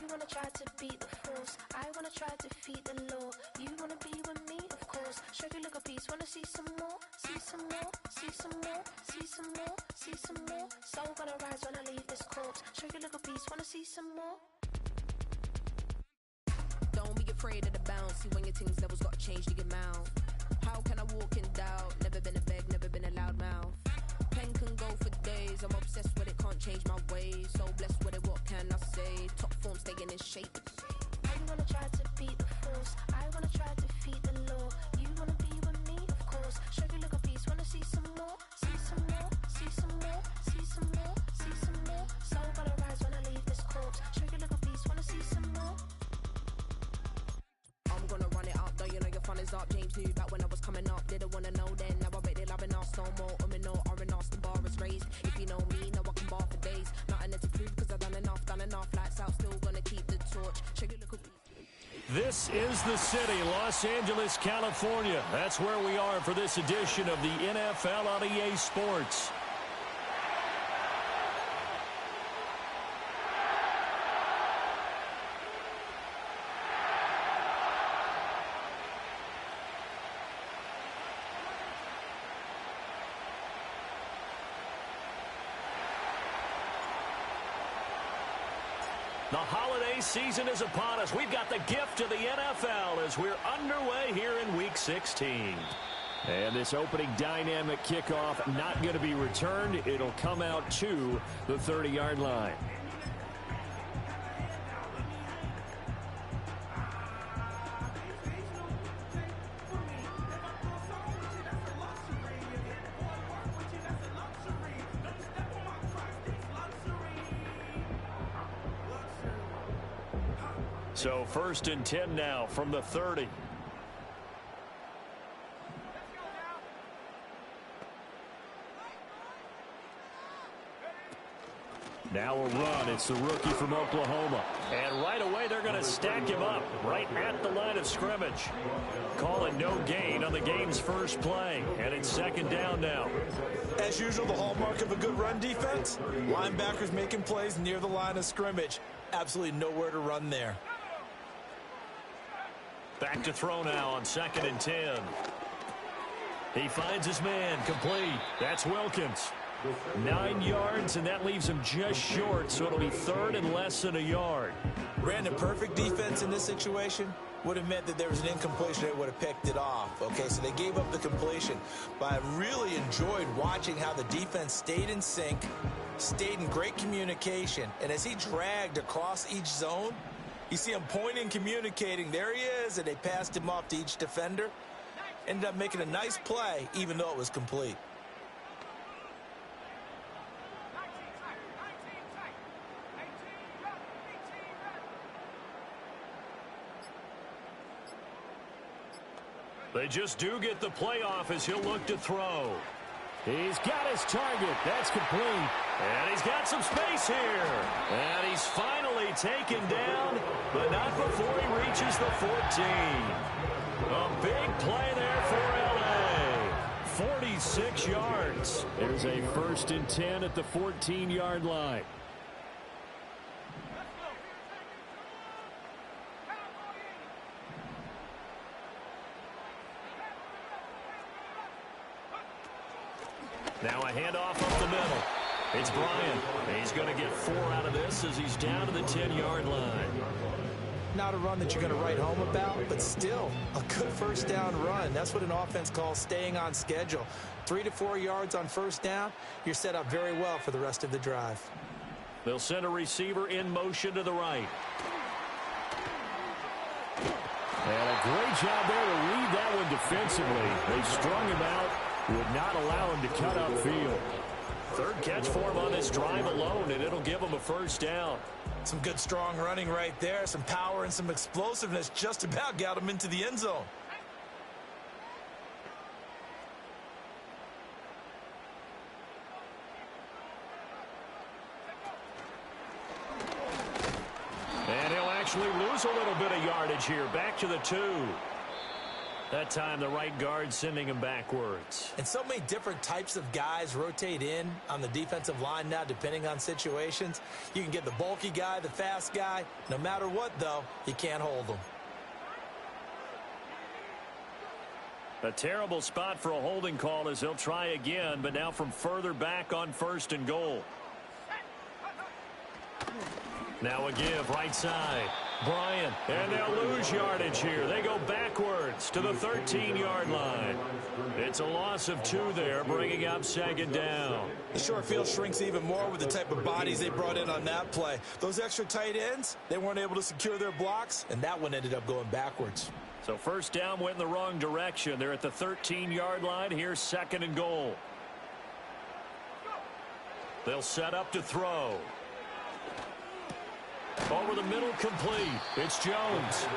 You wanna try to beat the force, I wanna try to defeat the law. You wanna be with me, of course. Show you look a piece, wanna see some more, see some more, see some more, see some more, see some more. Soul gonna rise when I leave this corpse. Show you look a piece, wanna see some more. Don't be afraid of the bounce. See when your things levels gotta change to get mouth. How can I walk in doubt? Never been a beg, never been a loud mouth. Pen can go for days. I'm obsessed with it, can't change my ways. So blessed with it, what can I say? Top form staying in shape. You wanna try to beat the force, I wanna try to defeat the law. You wanna be with me, of course. Show you look a piece, wanna see some more, see some more, see some more, see some more, see some more. Soul gonna rise when I leave this corpse. Show you look a piece, wanna see some more. I'm gonna run it up, though you know your fun is up. James knew back when I was coming up, didn't wanna know then. Now I bet they're loving us no more. No, R&R, the bar is raised. If you know me, now I can bar for days. Nothing to prove, cause I've done enough. Lights out, still gonna keep the torch. Show you look. This is the city, Los Angeles, California. That's where we are for this edition of the NFL on EA Sports. The holiday season is upon us. We've got the gift of the NFL as we're underway here in Week 16. And this opening dynamic kickoff not going to be returned. It'll come out to the 30-yard line. So 1st and 10 now from the 30. Now a run. It's the rookie from Oklahoma. And right away they're going to stack him up right at the line of scrimmage. Calling no gain on the game's first play. And it's 2nd down now. As usual, the hallmark of a good run defense, linebackers making plays near the line of scrimmage. Absolutely nowhere to run there. Back to throw now on 2nd and 10. He finds his man, complete. That's Wilkins. 9 yards, and that leaves him just short, so it'll be 3rd and less than a yard. Ran a perfect defense in this situation. Would have meant that there was an incompletion that would have picked it off. Okay, so they gave up the completion. But I really enjoyed watching how the defense stayed in sync, stayed in great communication, and as he dragged across each zone, you see him pointing, communicating. There he is, and they passed him off to each defender. Ended up making a nice play, even though it was complete. They just do get the playoff as he'll look to throw. He's got his target. That's complete. And he's got some space here. And he's finally taken down, but not before he reaches the 14. A big play there for L.A. 46 yards. There's a 1st and 10 at the 14-yard line. Now a handoff up the middle. It's Bryant. He's going to get 4 out of this as he's down to the 10-yard line. Not a run that you're going to write home about, but still a good 1st down run. That's what an offense calls staying on schedule. 3 to 4 yards on 1st down. You're set up very well for the rest of the drive. They'll send a receiver in motion to the right. And a great job there to read that one defensively. They strung him out. Would not allow him to cut upfield. 3rd catch for him on this drive alone, and it'll give him a 1st down. Some good, strong running right there. Some power and some explosiveness just about got him into the end zone. And he'll actually lose a little bit of yardage here. Back to the 2. That time the right guard sending him backwards. And so many different types of guys rotate in on the defensive line now, depending on situations. You can get the bulky guy, the fast guy. No matter what, though, you can't hold them. A terrible spot for a holding call as he'll try again, but now from further back on 1st and goal. Now a give right side. Bryant, and they'll lose yardage here. They go backwards to the 13-yard line. It's a loss of 2 there, bringing up 2nd down. The short field shrinks even more with the type of bodies they brought in on that play. Those extra tight ends, they weren't able to secure their blocks, and that one ended up going backwards. So 1st down went in the wrong direction. They're at the 13-yard line. Here's 2nd and goal. They'll set up to throw. Over the middle, complete. It's Jones.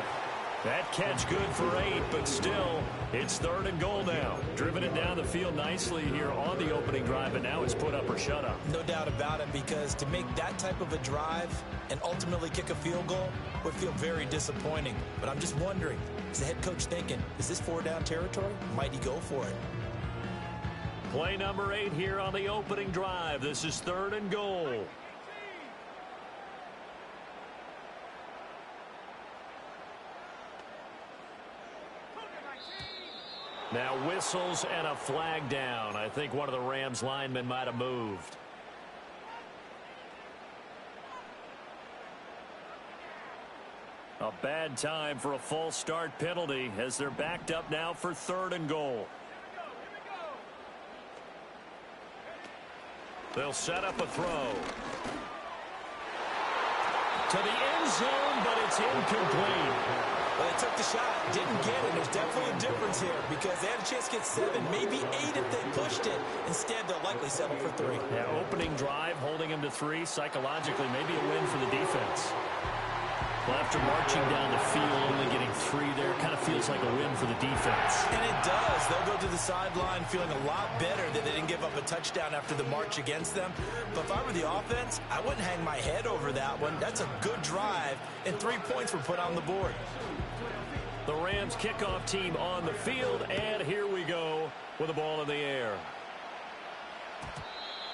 That catch good for 8, but still, it's 3rd and goal now. Driven it down the field nicely here on the opening drive, and now it's put up or shut up. No doubt about it, because to make that type of a drive and ultimately kick a field goal would feel very disappointing. But I'm just wondering, is the head coach thinking, is this 4-down territory? Might he go for it? Play number 8 here on the opening drive. This is 3rd and goal. Now whistles and a flag down. I think one of the Rams linemen might have moved. A bad time for a false start penalty as they're backed up now for 3rd and goal. They'll set up a throw. To the end zone, but it's incomplete. Well, they took the shot, didn't get it. There's definitely a difference here because they had a chance to get 7, maybe 8 if they pushed it. Instead, they'll likely settle for 3. Yeah, opening drive, holding him to 3. Psychologically, maybe a win for the defense. Well, after marching down the field, only getting 3 there, kind of feels like a win for the defense. And it does. They'll go to the sideline feeling a lot better that they didn't give up a touchdown after the march against them. But if I were the offense, I wouldn't hang my head over that one. That's a good drive, and 3 points were put on the board. The Rams kickoff team on the field, and here we go with the ball in the air.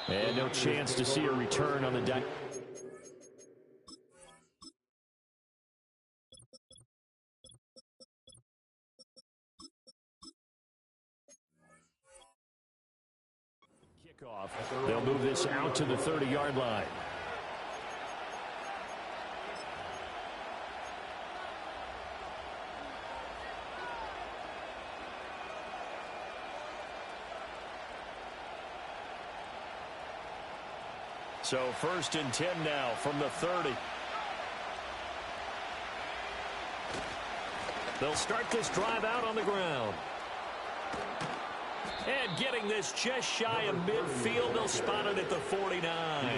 And no chance to see a return on the deck. Kickoff. They'll move this out to the 30-yard line. So 1st and 10 now from the 30. They'll start this drive out on the ground. And getting this just shy of midfield, they'll spot it at the 49.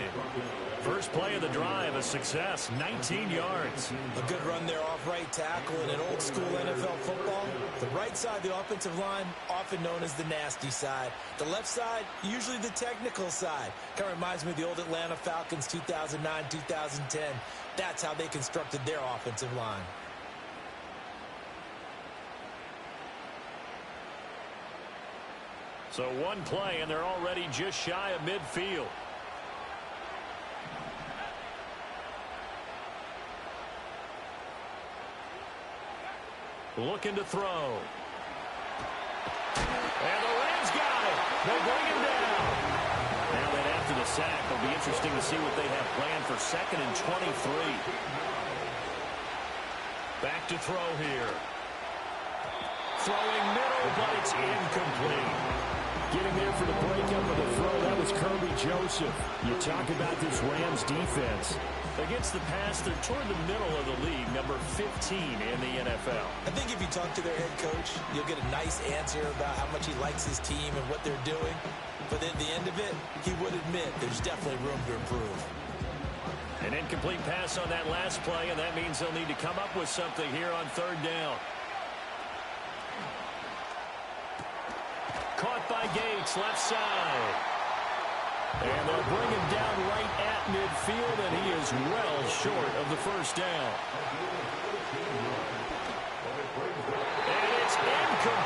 First play of the drive, a success, 19 yards. A good run there off right tackle in an old school NFL football. The right side of the offensive line, often known as the nasty side. The left side, usually the technical side. Kind of reminds me of the old Atlanta Falcons 2009, 2010. That's how they constructed their offensive line. So one play, and they're already just shy of midfield. Looking to throw. And the Rams got it. They bring him down. Now that after the sack, it'll be interesting to see what they have planned for 2nd and 23. Back to throw here. Throwing middle, but it's incomplete. Getting there for the breakup of the throw, that was Kirby Joseph. You talk about this Rams defense. Against the pass, they're toward the middle of the league, number 15 in the NFL. I think if you talk to their head coach, you'll get a nice answer about how much he likes his team and what they're doing. But at the end of it, he would admit there's definitely room to improve. An incomplete pass on that last play, and that means they'll need to come up with something here on 3rd down. Caught by Gates, left side. And they'll bring him down right at midfield, and he is well short of the 1st down. And it's incomplete.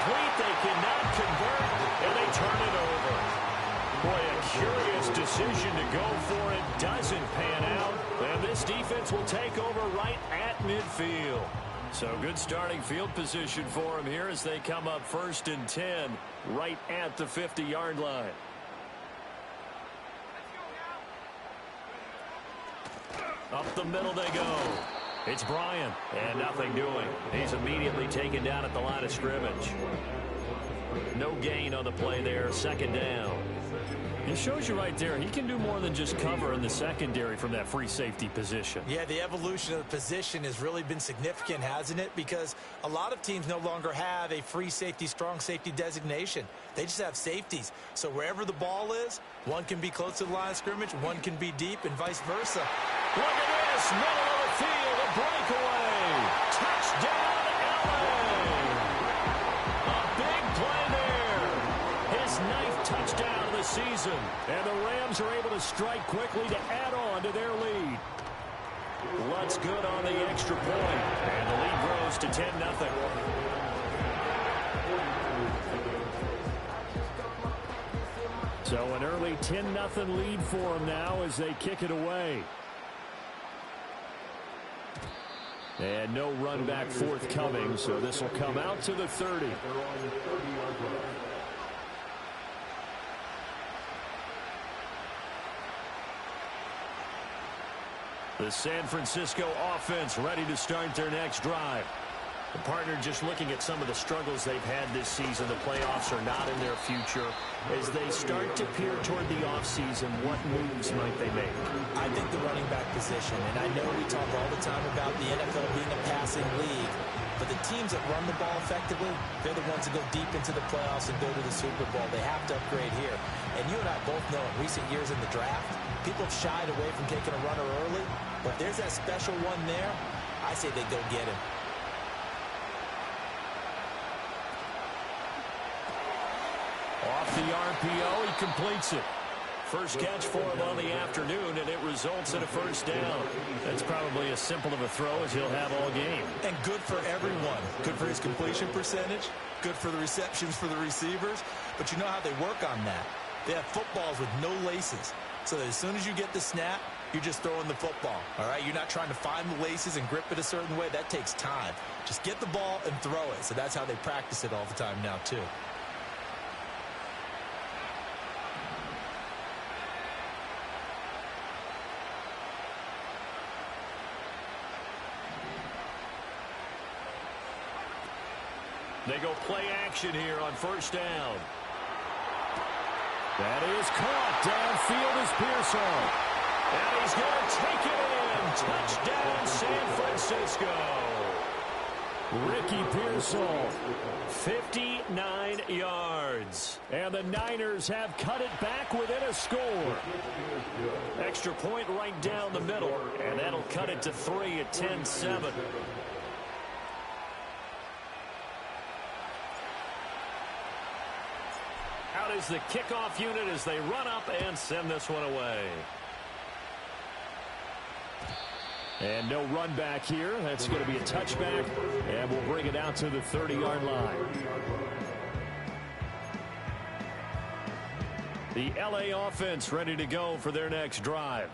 Boy, a curious decision to go for it. Doesn't pan out. And this defense will take over right at midfield. So good starting field position for them here as they come up 1st and 10 right at the 50-yard line. Up the middle they go. It's Bryant, and nothing doing. He's immediately taken down at the line of scrimmage. No gain on the play there, 2nd down. It shows you right there, he can do more than just cover in the secondary from that free safety position. Yeah, the evolution of the position has really been significant, hasn't it? Because a lot of teams no longer have a free safety, strong safety designation. They just have safeties. So wherever the ball is, one can be close to the line of scrimmage, one can be deep, and vice versa. Look at this, middle of the field, a breakaway. Touchdown, LA. A big play there. His 9th touchdown of the season. And the Rams are able to strike quickly to add on to their lead. Lutz good on the extra point. And the lead grows to 10-0. So an early 10-0 lead for them now as they kick it away. And no run back forthcoming, so this will come out to the 30. The San Francisco offense ready to start their next drive. The partner just looking at some of the struggles they've had this season. The playoffs are not in their future. As they start to peer toward the offseason, what moves might they make? I think the running back position, and I know we talk all the time about the NFL being a passing league, but the teams that run the ball effectively, they're the ones that go deep into the playoffs and go to the Super Bowl. They have to upgrade here. And you and I both know in recent years in the draft, people have shied away from taking a runner early, but there's that special one there. I say they go get him. Off the RPO, he completes it. First catch for him on the afternoon, and it results in a 1st down. That's probably as simple of a throw as he'll have all game. And good for everyone. Good for his completion percentage. Good for the receptions for the receivers. But you know how they work on that. They have footballs with no laces. So that as soon as you get the snap, you're just throwing the football. All right? You're not trying to find the laces and grip it a certain way. That takes time. Just get the ball and throw it. So that's how they practice it all the time now, too. They go play action here on 1st down. That is caught. Downfield is Pearsall. And he's going to take it in. Touchdown, San Francisco. Ricky Pearsall, 59 yards. And the Niners have cut it back within a score. Extra point right down the middle. And that'll cut it to 3 at 10-7. Out is the kickoff unit as they run up and send this one away. And no run back here. That's going to be a touchback, and we'll bring it out to the 30-yard line. The LA offense ready to go for their next drive.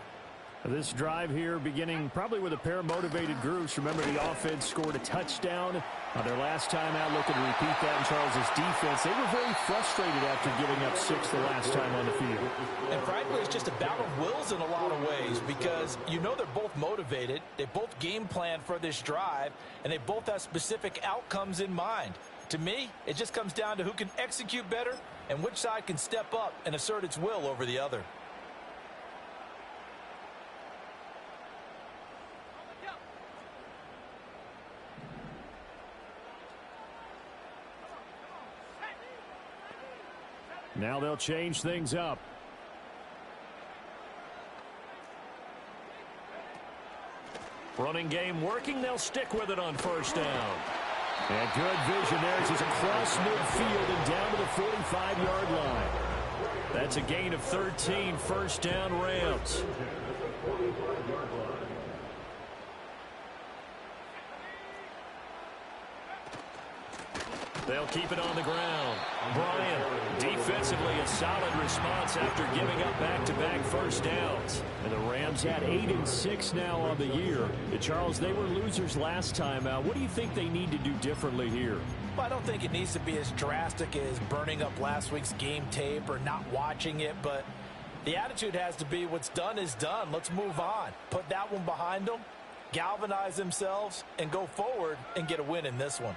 This drive here beginning probably with a pair of motivated groups. Remember, the offense scored a touchdown on their last time out, looking to repeat that in Charles's defense. They were very frustrated after giving up 6 the last time on the field. And frankly, it's just a battle of wills in a lot of ways because you know they're both motivated. They both game plan for this drive, and they both have specific outcomes in mind. To me, it just comes down to who can execute better and which side can step up and assert its will over the other. Now they'll change things up. Running game working. They'll stick with it on 1st down. And good vision there as he's across midfield and down to the 45-yard line. That's a gain of 13, 1st down Rams. They'll keep it on the ground. Bryant, defensively a solid response after giving up back-to-back first downs. And the Rams had 8-6 now on the year. And Charles, they were losers last time out. What do you think they need to do differently here? Well, I don't think it needs to be as drastic as burning up last week's game tape or not watching it, but the attitude has to be what's done is done. Let's move on. Put that one behind them, galvanize themselves, and go forward and get a win in this one.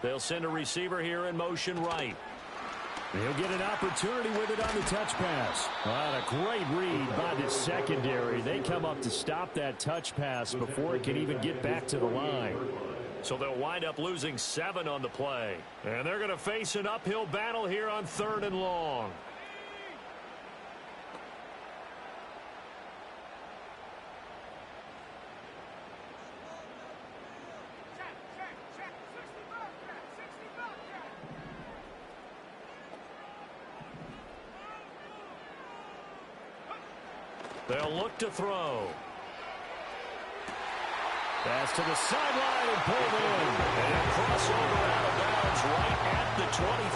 They'll send a receiver here in motion right. He'll get an opportunity with it on the touch pass. Well, a great read by the secondary. They come up to stop that touch pass before it can even get back to the line. So they'll wind up losing 7 on the play. And they're going to face an uphill battle here on 3rd and long. They'll look to throw. Pass to the sideline and pulled in. And crossover out of bounds right at the 25.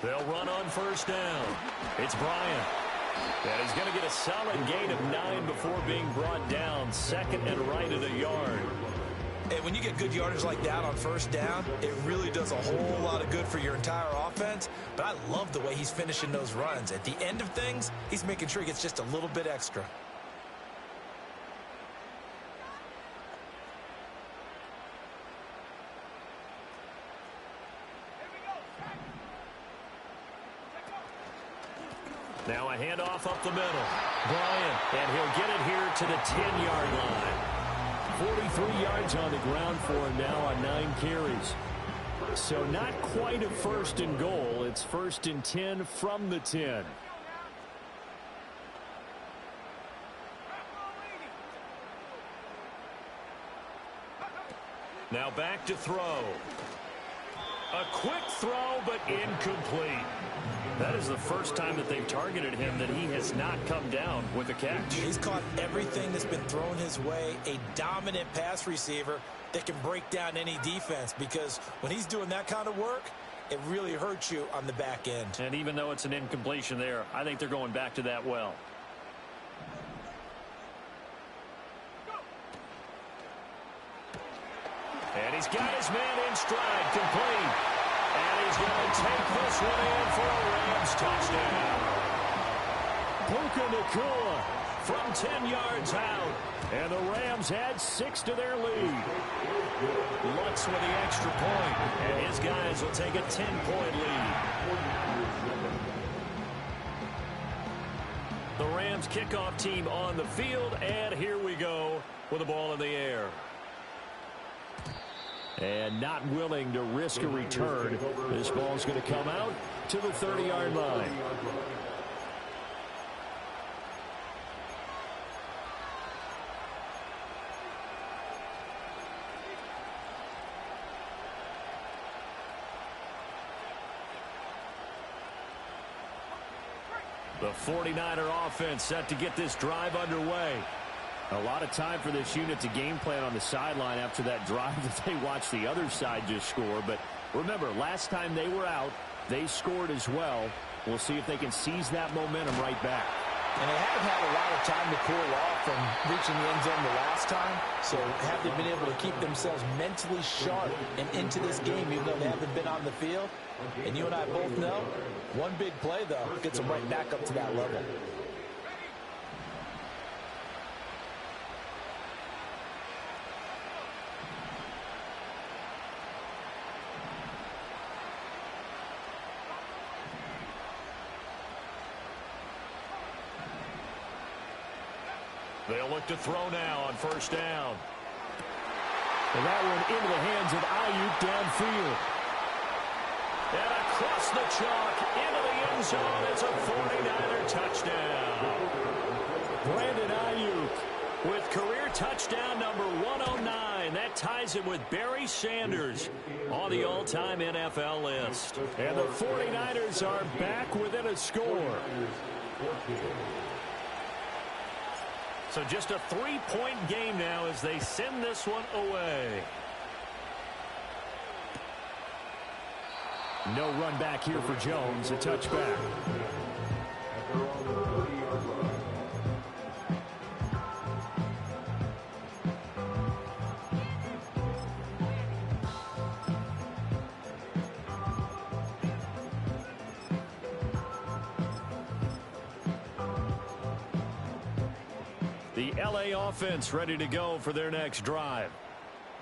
They'll run on first down. It's Bryant. And he's going to get a solid gain of 9 before being brought down. 2nd and right at a yard. And when you get good yardage like that on first down, it really does a whole lot of good for your entire offense. But I love the way he's finishing those runs. At the end of things, he's making sure he gets just a little bit extra. Now a handoff up the middle. Bryant, and he'll get it here to the 10-yard line. 43 yards on the ground for him now on 9 carries. So not quite a 1st and goal. It's 1st and 10 from the 10. Now back to throw. A quick throw, but incomplete. That is the first time that they've targeted him that he has not come down with a catch. He's caught everything that's been thrown his way. A dominant pass receiver that can break down any defense, because when he's doing that kind of work, it really hurts you on the back end. And even though it's an incompletion there, I think they're going back to that well. And he's got his man in stride, complete. And he's going to take this one in for a Rams touchdown. Puka Nacua from 10 yards out. And the Rams add 6 to their lead. Lutz with the extra point. And his guys will take a 10-point lead. The Rams kickoff team on the field. And here we go with the ball in the air. And not willing to risk a return. This ball's going to come out to the 30-yard line. The 49er offense set to get this drive underway. A lot of time for this unit to game plan on the sideline after that drive that they watched the other side just score. But remember, last time they were out, they scored as well. We'll see if they can seize that momentum right back. And they haven't had a lot of time to cool off from reaching the end zone the last time. So have they been able to keep themselves mentally sharp and into this game, even though they haven't been on the field? And you and I both know, one big play, though, gets them right back up to that level. They'll look to throw now on first down. And that one into the hands of Ayuk downfield. And across the chalk into the end zone. It's a 49er touchdown. Brandon Ayuk with career touchdown number 109 and that ties him with Barry Sanders on the all-time NFL list. And the 49ers are back within a score. So just a 3-point game now as they send this one away. No run back here for Jones. A touchback. The LA offense ready to go for their next drive.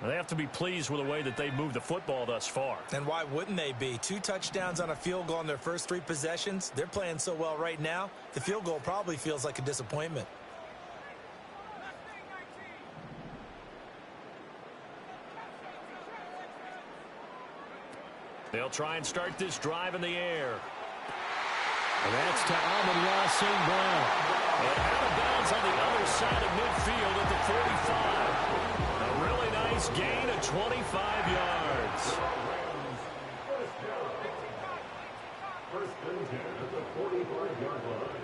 They have to be pleased with the way that they've moved the football thus far. And why wouldn't they be? 2 touchdowns on a field goal in their first 3 possessions. They're playing so well right now, the field goal probably feels like a disappointment. They'll try and start this drive in the air. And that's to Amon-Ra St. Brown. And out of bounds on the other side of midfield at the 45. A really nice gain of 25 yards. First and 10 at the 45-yard line.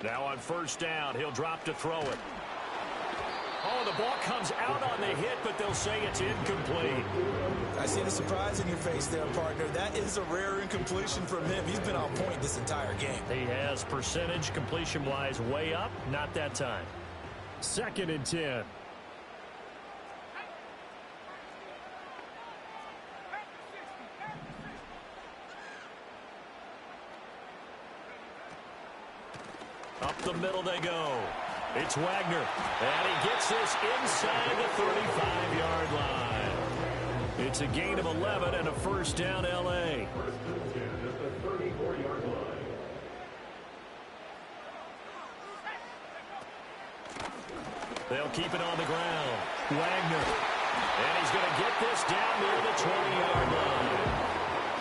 Now on first down, he'll drop to throw it. Oh, the ball comes out on the hit, but they'll say it's incomplete. I see the surprise in your face there, partner. That is a rare incompletion from him. He's been on point this entire game. He has percentage completion-wise way up, not that time. 2nd and 10. Up the middle they go. It's Wagner, and he gets this inside the 35-yard line. It's a gain of 11 and a first down, L.A. First and 10 at the 34-yard line. They'll keep it on the ground. Wagner, and he's going to get this down near the 20-yard line.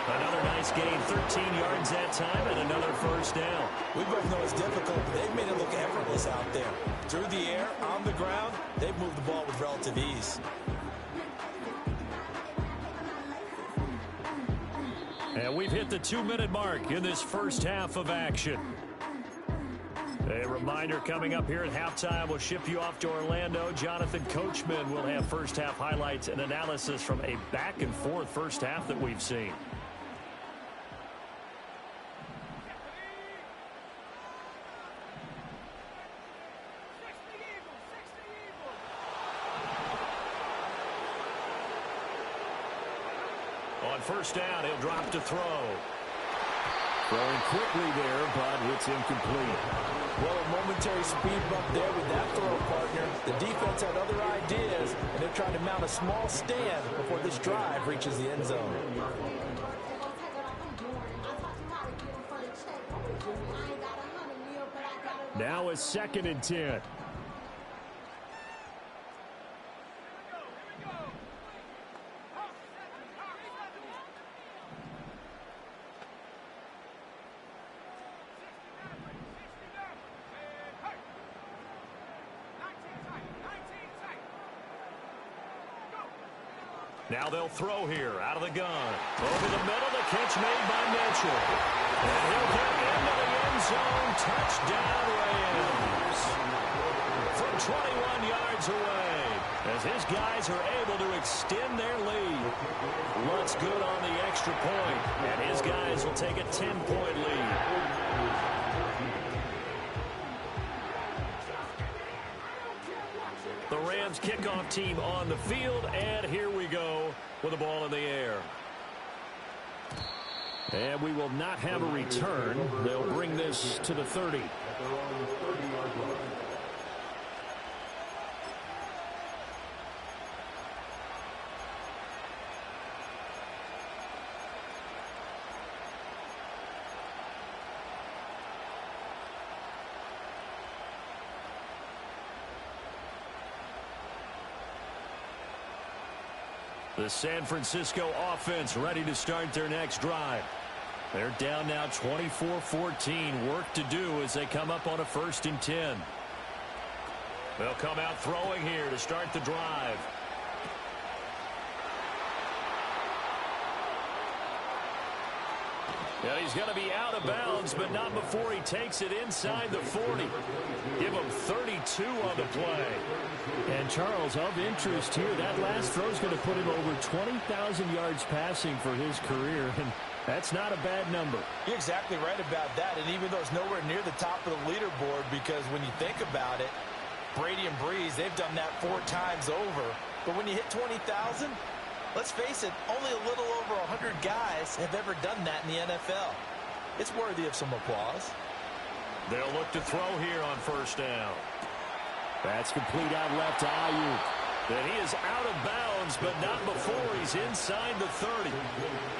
Another nice gain, 13 yards that time, and another first down. We both know it's difficult, but they've made it look effortless out there. Through the air, on the ground, they've moved the ball with relative ease. And we've hit the 2-minute mark in this first half of action. A reminder coming up here at halftime, we'll ship you off to Orlando. Jonathan Coachman will have first half highlights and analysis from a back-and-forth first half that we've seen. On first down, he'll drop to throw. Throwing quickly there, but it's incomplete. Well, a momentary speed bump there with that throw, partner. The defense had other ideas, and they're trying to mount a small stand before this drive reaches the end zone. Now a 2nd and 10. Now they'll throw here out of the gun. Over the middle, the catch made by Mitchell. And he'll get into the end zone. Touchdown, Rams. From 21 yards away, as his guys are able to extend their lead. Looks good on the extra point, and his guys will take a 10-point lead. The Rams kickoff team on the field, and here we go with the ball in the air. And we will not have a return. They'll bring this to the 30. The San Francisco offense ready to start their next drive. They're down now 24-14. Work to do as they come up on a 1st and 10. They'll come out throwing here to start the drive. Yeah, he's going to be out of bounds, but not before he takes it inside the 40. Give him 32 on the play. And, Charles, of interest here, that last throw is going to put him over 20,000 yards passing for his career, and that's not a bad number. You're exactly right about that, and even though it's nowhere near the top of the leaderboard, because when you think about it, Brady and Breeze, they've done that 4 times over. But when you hit 20,000, let's face it, only a little over 100 guys have ever done that in the NFL. It's worthy of some applause. They'll look to throw here on first down. That's complete out left to Ayuk. Then he is out of bounds, but not before he's inside the 30.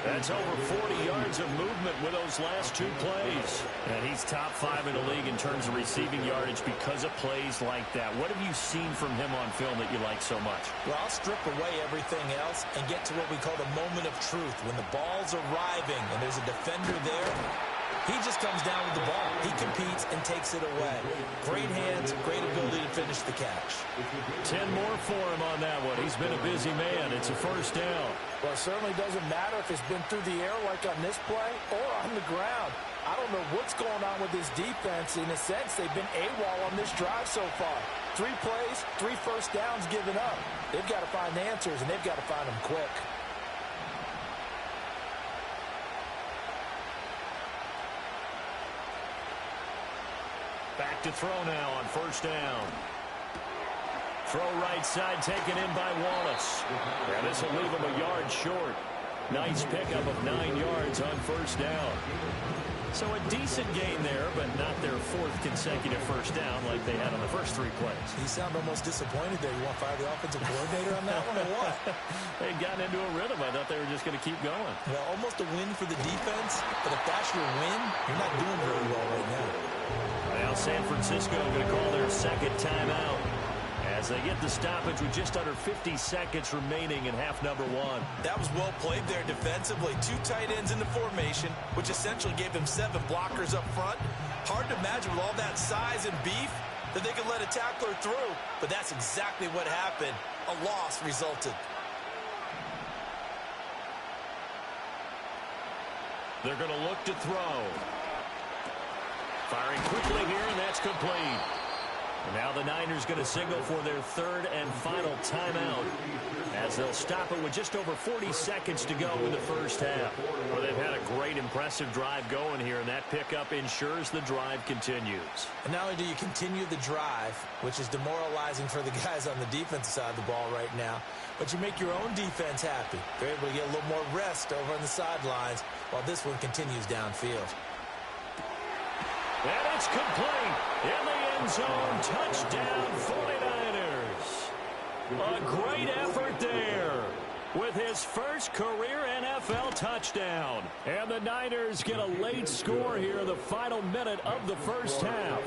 That's over 40 yards of movement with those last 2 plays. And he's top 5 in the league in terms of receiving yardage because of plays like that. What have you seen from him on film that you like so much? Well, I'll strip away everything else and get to what we call the moment of truth. When the ball's arriving and there's a defender there, he just comes down with the ball. He competes and takes it away. Great hands, great ability to finish the catch. 10 more for him on that one. He's been a busy man. It's a first down. Well, it certainly doesn't matter if it's been through the air like on this play or on the ground. I don't know what's going on with this defense. In a sense, they've been AWOL on this drive so far. 3 plays, 3 first downs given up. They've got to find answers, and they've got to find them quick. Back to throw now on first down. Throw right side taken in by Wallace. And this will leave him a yard short. Nice pickup of 9 yards on first down. So a decent gain there, but not their 4th consecutive first down like they had on the first 3 plays. You sound almost disappointed there. You want to fire the offensive coordinator on that one or what? They'd gotten into a rhythm. I thought they were just going to keep going. Well, almost a win for the defense, but if that's your win, you're not doing very well right now. Now San Francisco going to call their 2nd timeout as they get the stoppage with just under 50 seconds remaining in half number 1. That was well played there defensively. 2 tight ends in the formation, which essentially gave them 7 blockers up front. Hard to imagine with all that size and beef that they could let a tackler through, but that's exactly what happened. A loss resulted. They're going to look to throw. Firing quickly here, and that's complete. And now the Niners going to signal for their 3rd and final timeout as they'll stop it with just over 40 seconds to go in the first half. Well, they've had a great, impressive drive going here, and that pickup ensures the drive continues. And not only do you continue the drive, which is demoralizing for the guys on the defensive side of the ball right now, but you make your own defense happy. They're able to get a little more rest over on the sidelines while this one continues downfield. And it's complete in the end zone. Touchdown, 49ers. A great effort there with his first career NFL touchdown. And the Niners get a late score here in the final minute of the first half.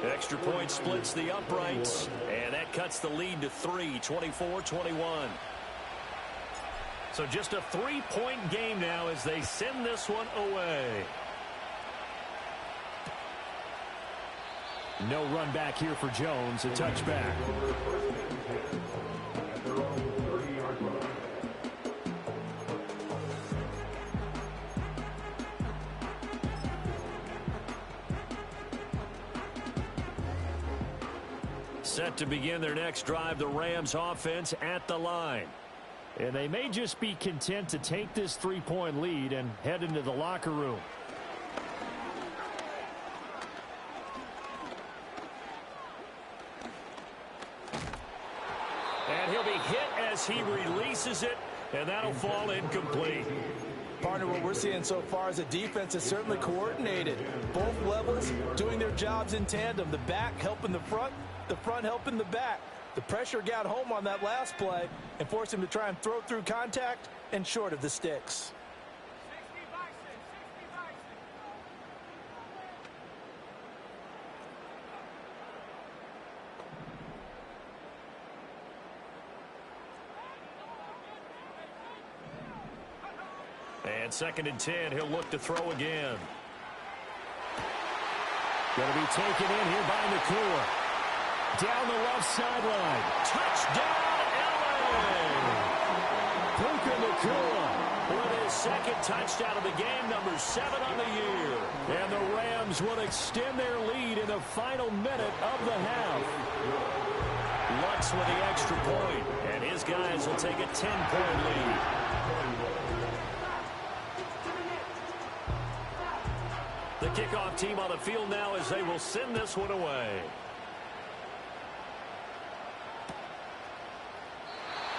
Extra point splits the uprights, and that cuts the lead to 3, 24-21. So just a 3-point game now as they send this one away. No run back here for Jones, a touchback. Set to begin their next drive, the Rams offense at the line. And they may just be content to take this 3-point lead and head into the locker room. And he'll be hit as he releases it, and that'll fall incomplete. Partner, what we're seeing so far is a defense is certainly coordinated. Both levels doing their jobs in tandem. The back helping the front helping the back. The pressure got home on that last play and forced him to try and throw through contact and short of the sticks. And 2nd and 10, he'll look to throw again. Going to be taken in here by McClure. down the left sideline. Touchdown, LA! Puka Nacua With his second touchdown of the game, number 7 on the year. And the Rams will extend their lead in the final minute of the half. Lutz with the extra point, and his guys will take a 10-point lead. The kickoff team on the field now as they will send this one away.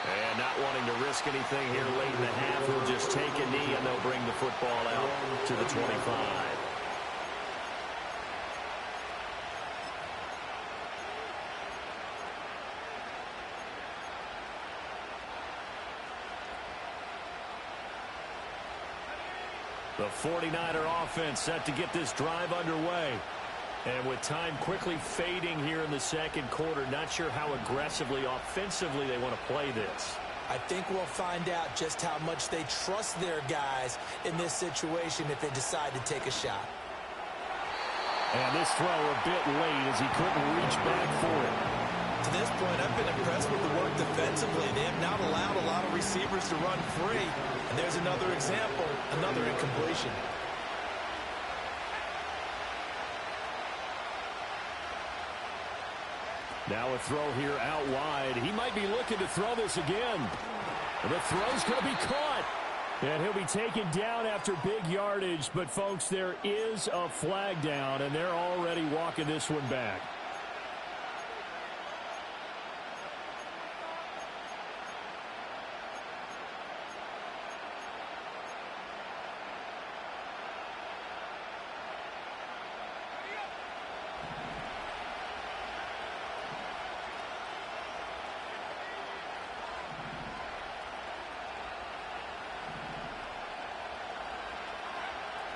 And not wanting to risk anything here late in the half, he'll just take a knee and they'll bring the football out to the 25. The 49er offense set to get this drive underway. And with time quickly fading here in the second quarter, not sure how aggressively, offensively they want to play this. I think we'll find out just how much they trust their guys in this situation if they decide to take a shot. And this throw a bit late as he couldn't reach back for it. To this point, I've been impressed with the work defensively. They have not allowed a lot of receivers to run free. And there's another example, another incompletion. Now a throw here out wide. He might be looking to throw this again. And the throw's going to be caught. And he'll be taken down after big yardage. But, folks, there is a flag down, and they're already walking this one back.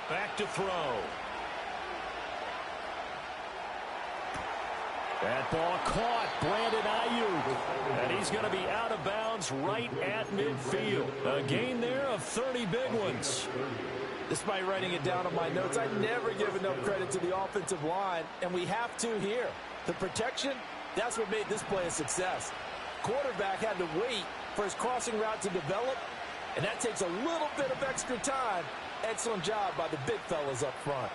Back to throw. That ball caught. Brandon Ayuk. And he's going to be out of bounds right at midfield. A gain there of 30 big ones. Despite writing it down on my notes, I never give enough credit to the offensive line, and we have to here. The protection, that's what made this play a success. Quarterback had to wait for his crossing route to develop, and that takes a little bit of extra time. Excellent job by the big fellas up front.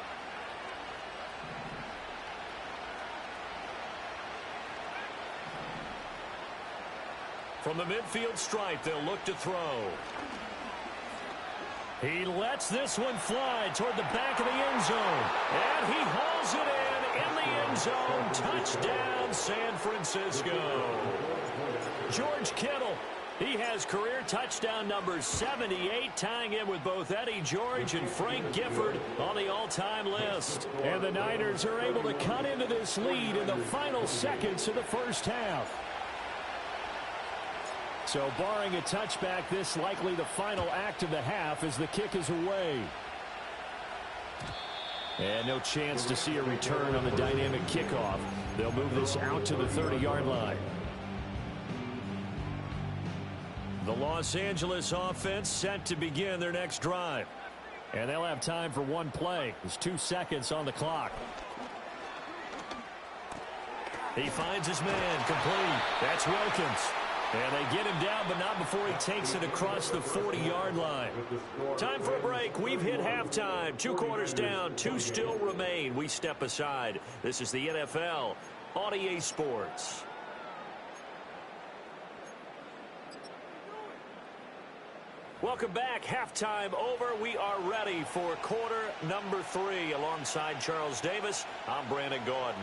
From the midfield stripe, they'll look to throw. He lets this one fly toward the back of the end zone. And he hauls it in the end zone. Touchdown, San Francisco. George Kittle. He has career touchdown number 78, tying in with both Eddie George and Frank Gifford on the all-time list. And the Niners are able to cut into this lead in the final seconds of the first half. So barring a touchback, this likely the final act of the half as the kick is away. And no chance to see a return on the dynamic kickoff. They'll move this out to the 30-yard line. The Los Angeles offense set to begin their next drive. And they'll have time for one play. There's 2 seconds on the clock. He finds his man complete. That's Wilkins. And they get him down, but not before he takes it across the 40-yard line. Time for a break. We've hit halftime. 2 quarters down. 2 still remain. We step aside. This is the NFL on EA Sports. Welcome back. Halftime over. We are ready for quarter number 3. Alongside Charles Davis, I'm Brandon Gaudin.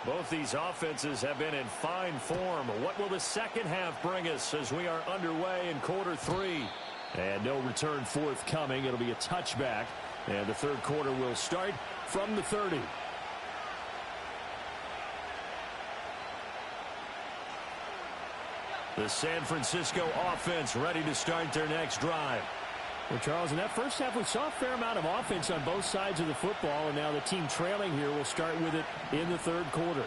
Both these offenses have been in fine form. What will the second half bring us as we are underway in quarter 3? And no return forthcoming. It'll be a touchback. And the third quarter will start from the 30. The San Francisco offense ready to start their next drive. Well, Charles, in that first half, we saw a fair amount of offense on both sides of the football, and now the team trailing here will start with it in the third quarter.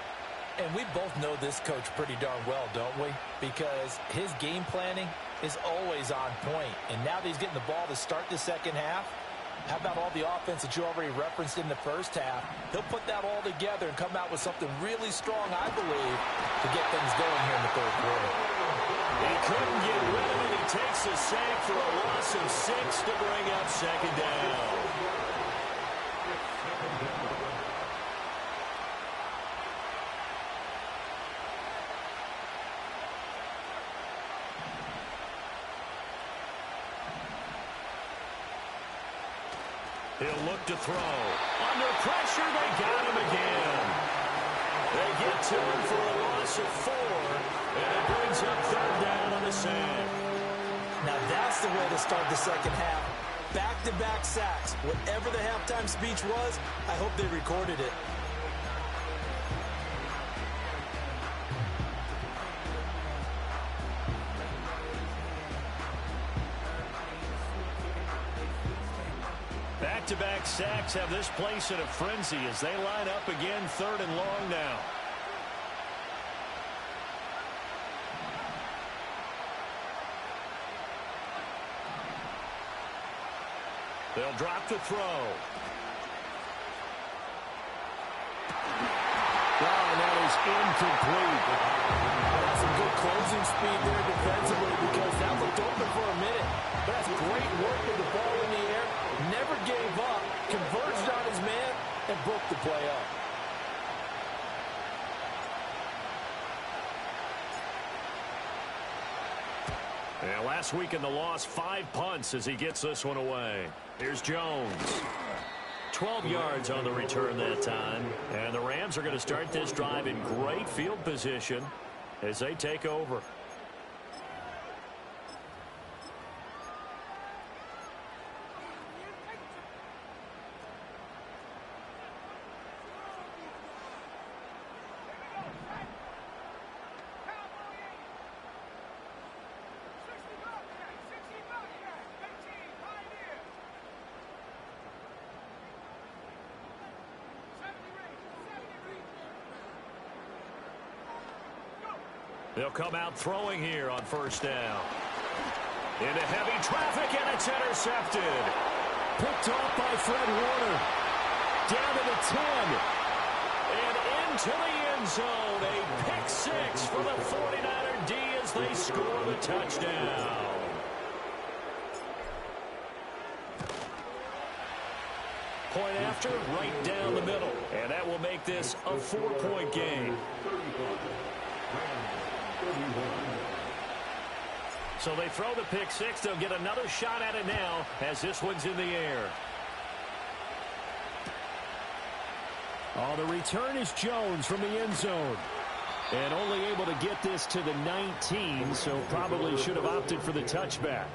And we both know this coach pretty darn well, don't we? Because his game planning is always on point. And now that he's getting the ball to start the second half, How about all the offense that you already referenced in the first half? He'll put that all together and come out with something really strong, I believe, to get things going here in the third quarter. He couldn't get rid of it. He takes a sack for a loss of 6 to bring up second down. He'll look to throw. Under pressure, they got him again. They get to him for a loss of 4, and it brings up third down on the sack. Now that's the way to start the second half. Back-to-back sacks. Whatever the halftime speech was, I hope they recorded it. Back-to-back sacks have this place in a frenzy as they line up again, 3rd and long now. They'll drop to throw. And that is incomplete. That's some good closing speed there defensively because that looked open for a minute. But that's great work with the ball in the air. Never gave up, converged on his man, and broke the play up. And last week in the loss, 5 punts as he gets this one away. Here's Jones. 12 yards on the return that time. And the Rams are going to start this drive in great field position as they take over. They'll come out throwing here on first down. Into heavy traffic, and it's intercepted. Picked off by Fred Warner. Down to the 10. And into the end zone. A pick 6 for the 49er D as they score the touchdown. Point after, right down the middle. And that will make this a 4-point game. So they throw the pick 6. They'll get another shot at it now as this one's in the air. Oh, the return is Jones from the end zone. And only able to get this to the 19, so probably should have opted for the touchback.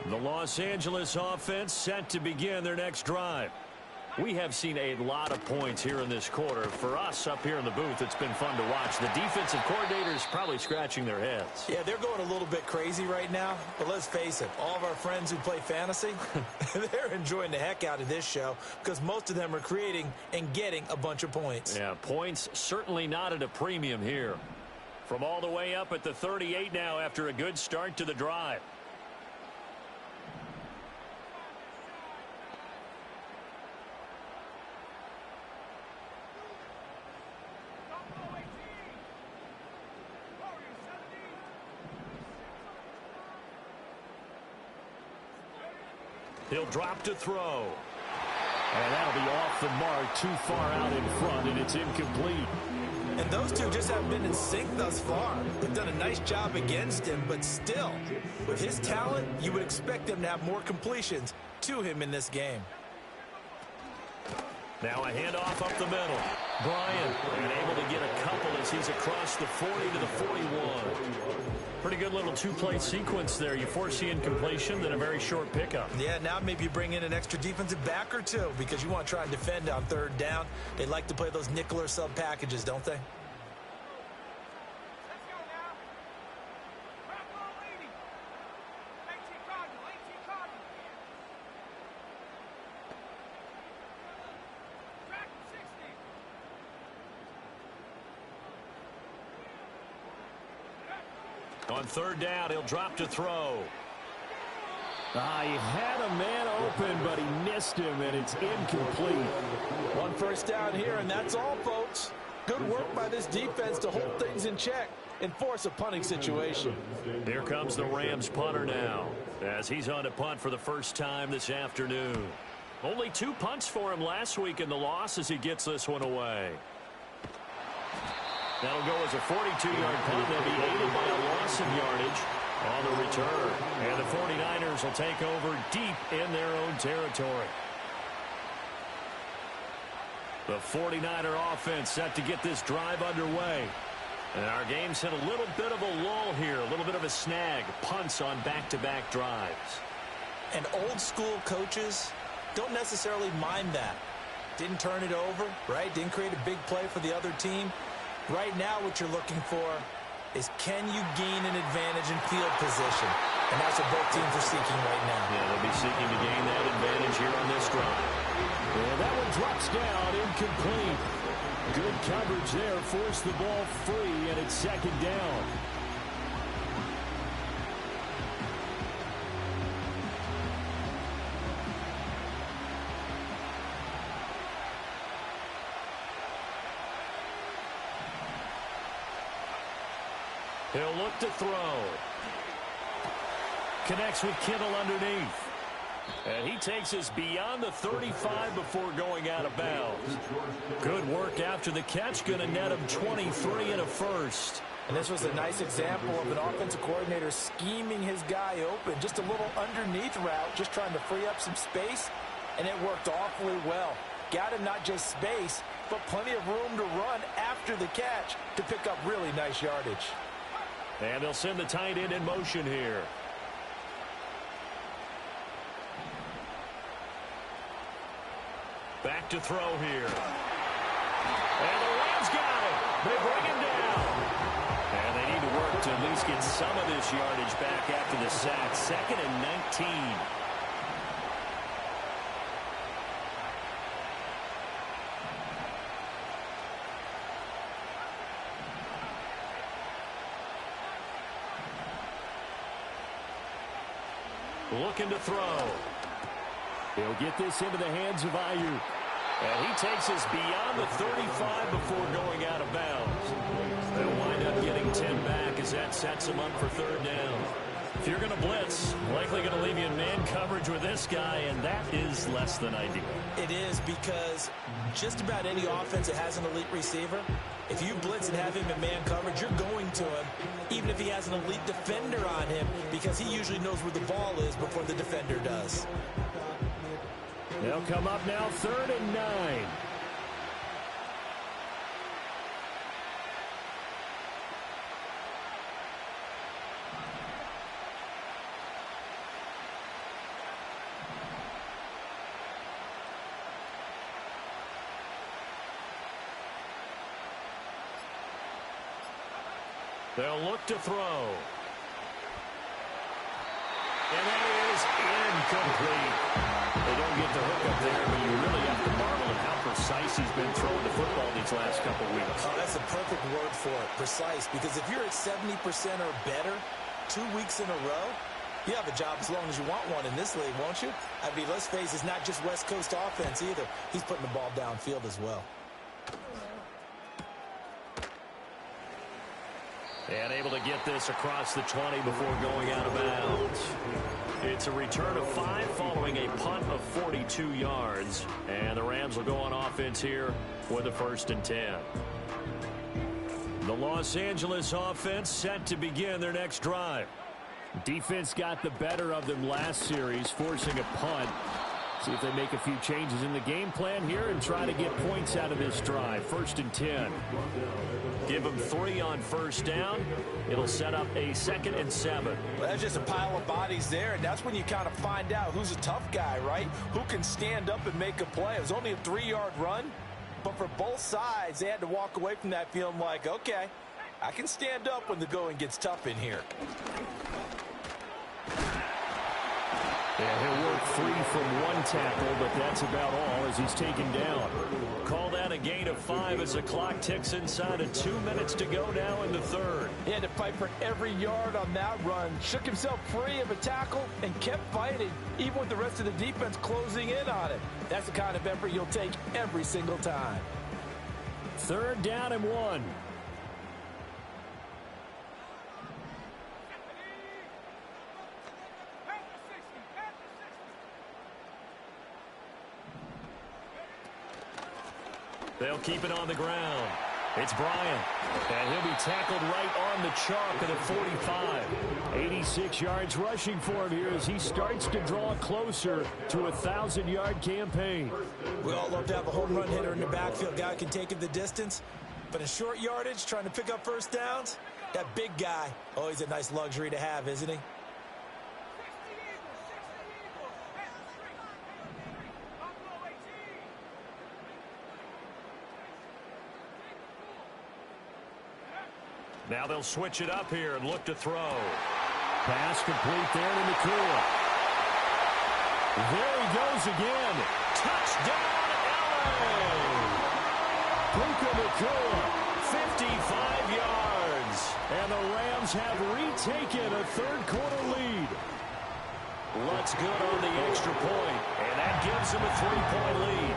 The Los Angeles offense set to begin their next drive. We have seen a lot of points here in this quarter. For us up here in the booth, it's been fun to watch. The defensive coordinators probably scratching their heads. Yeah, they're going a little bit crazy right now. But let's face it, all of our friends who play fantasy, they're enjoying the heck out of this show because most of them are creating and getting a bunch of points. Yeah, points certainly not at a premium here. From all the way up at the 38 now after a good start to the drive. He'll drop to throw. And that'll be off the mark, too far out in front, and it's incomplete. And those two just haven't been in sync thus far. They've done a nice job against him, but still, with his talent, you would expect him to have more completions to him in this game. Now a handoff up the middle. Bryant able to get a couple as he's across the 40 to the 41. Pretty good little two-play sequence there. You foresee incompletion, then a very short pickup. Yeah, now maybe you bring in an extra defensive back or two because you want to try and defend on third down. They like to play those nickel or sub packages, don't they? On third down, he'll drop to throw. He had a man open, but he missed him, and it's incomplete. One first down here, and that's all, folks. Good work by this defense to hold things in check and force a punting situation. Here comes the Rams punter now, as he's on to punt for the first time this afternoon. Only 2 punts for him last week in the loss as he gets this one away. That'll go as a 42-yard punt. They'll be aided by a loss of yardage on the return. And the 49ers will take over deep in their own territory. The 49er offense set to get this drive underway. And our game's hit a little bit of a lull here, a little bit of a snag. Punts on back-to-back drives. And old-school coaches don't necessarily mind that. Didn't turn it over, right? Didn't create a big play for the other team. Right now what you're looking for is can you gain an advantage in field position? And that's what both teams are seeking right now. Yeah, they'll be seeking to gain that advantage here on this drive. Well, that one drops down, incomplete. Good coverage there, forced the ball free, and it's second down. He'll look to throw. Connects with Kittle underneath. And he takes us beyond the 35 before going out of bounds. Good work after the catch. Going to net him 23 and a first. And this was a nice example of an offensive coordinator scheming his guy open. Just a little underneath route, just trying to free up some space. And it worked awfully well. Got him not just space, but plenty of room to run after the catch to pick up really nice yardage. And they'll send the tight end in motion here. Back to throw here. And the Rams got it. They bring him down. And they need to work to at least get some of this yardage back after the sack. 2nd and 19. Looking to throw. He'll get this into the hands of Ayuk. And he takes us beyond the 35 before going out of bounds. They'll wind up getting 10 back as that sets him up for third down. If you're going to blitz, likely going to leave you in man coverage with this guy, and that is less than ideal. It is, because just about any offense that has an elite receiver, if you blitz and have him in man coverage, you're going to him, even if he has an elite defender on him, because he usually knows where the ball is before the defender does. They'll come up now, 3rd and 9. They'll look to throw. And that is incomplete. They don't get the hook up there, but you really have to marvel at how precise he's been throwing the football these last couple weeks. Oh, that's a perfect word for it, precise, because if you're at 70% or better 2 weeks in a row, you have a job as long as you want one in this league, won't you? I mean, let's face it, it's not just West Coast offense either. He's putting the ball downfield as well. And able to get this across the 20 before going out of bounds. It's a return of 5 following a punt of 42 yards. And the Rams will go on offense here with a 1st and 10. The Los Angeles offense set to begin their next drive. Defense got the better of them last series, forcing a punt. See if they make a few changes in the game plan here and try to get points out of this drive. 1st and 10. Give them 3 on 1st down. It'll set up a 2nd and 7. Well, that's just a pile of bodies there, and that's when you kind of find out who's a tough guy, right? Who can stand up and make a play. It was only a 3-yard run, but for both sides, they had to walk away from that feeling like, okay, I can stand up when the going gets tough in here. And he'll work free from one tackle, but that's about all as he's taken down. Call that a gain of 5 as the clock ticks inside of 2 minutes to go now in the third. He had to fight for every yard on that run. Shook himself free of a tackle and kept fighting, even with the rest of the defense closing in on him. That's the kind of effort you'll take every single time. 3rd down and 1. They'll keep it on the ground. It's Bryant. And he'll be tackled right on the chalk at the 45. 86 yards rushing for him here as he starts to draw closer to a 1,000-yard campaign. We all love to have a home run hitter in the backfield. Guy can take it the distance. But in short yardage, trying to pick up first downs, that big guy, always a nice luxury to have, isn't he? Now they'll switch it up here and look to throw. Pass complete there to Nakua. There he goes again. Touchdown, LA! Puka Nakua, 55 yards. And the Rams have retaken a third-quarter lead. Looks good on the extra point, and that gives them a 3-point lead.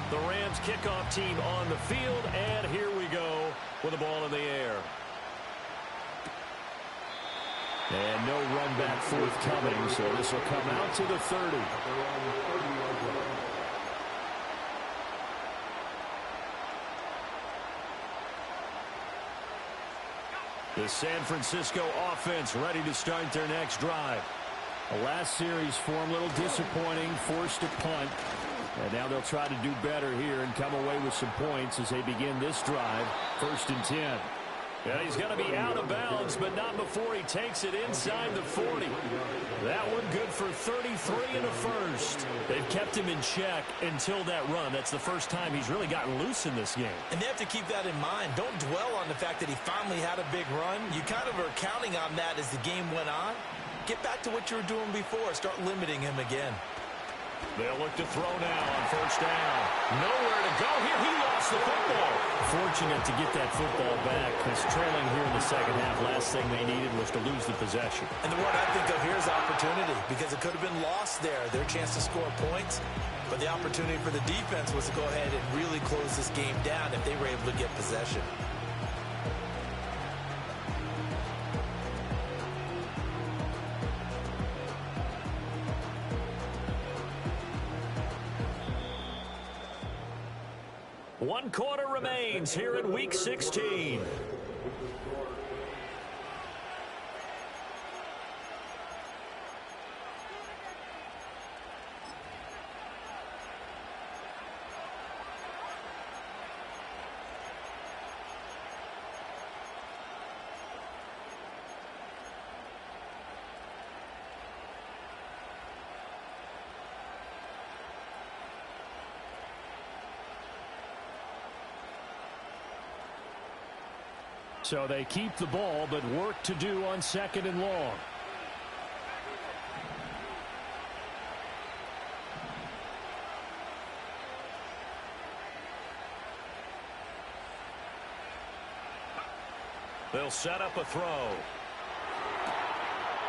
The Rams kickoff team on the field, and here we go with the ball in the air. And no run back forthcoming, so this will come out to the 30. The San Francisco offense ready to start their next drive. The last series form a little disappointing, forced a punt. And now they'll try to do better here and come away with some points as they begin this drive. 1st and 10. And he's going to be out of bounds, but not before he takes it inside the 40. That one good for 33 and a first. They've kept him in check until that run. That's the first time he's really gotten loose in this game. And they have to keep that in mind. Don't dwell on the fact that he finally had a big run. You kind of are counting on that as the game went on. Get back to what you were doing before. Start limiting him again. They'll look to throw now on 1st down. Nowhere to go here. He lost the football. Fortunate to get that football back because trailing here in the second half, last thing they needed was to lose the possession. And the word I think of here is opportunity because it could have been lost there. Their chance to score points. But the opportunity for the defense was to go ahead and really close this game down if they were able to get possession. One quarter remains here in Week 16. So they keep the ball, but work to do on 2nd and long. They'll set up a throw.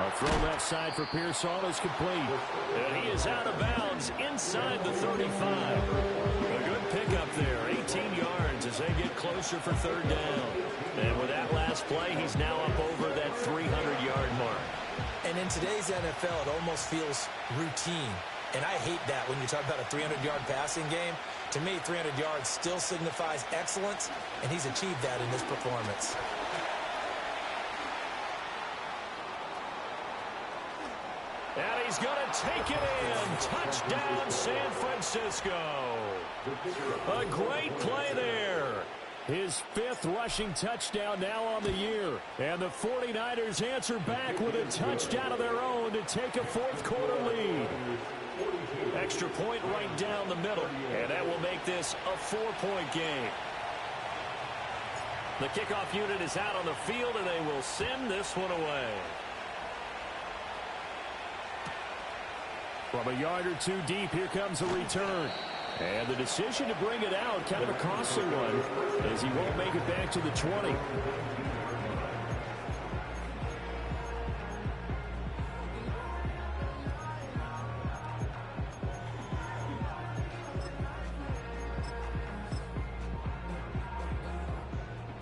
A throw left side for Pearson is complete. And he is out of bounds inside the 35. A good pickup there, 18 yards as they get closer for 3rd down. And with that last play, he's now up over that 300-yard mark. And in today's NFL, it almost feels routine. And I hate that when you talk about a 300-yard passing game. To me, 300 yards still signifies excellence, and he's achieved that in this performance. And he's going to take it in. Touchdown, San Francisco. A great play there. His 5th rushing touchdown now on the year. And the 49ers answer back with a touchdown of their own to take a 4th quarter lead. Extra point right down the middle. And that will make this a 4-point game. The kickoff unit is out on the field, and they will send this one away. From a yard or two deep, here comes a return. And the decision to bring it out, kind of a costly one, as he won't make it back to the 20.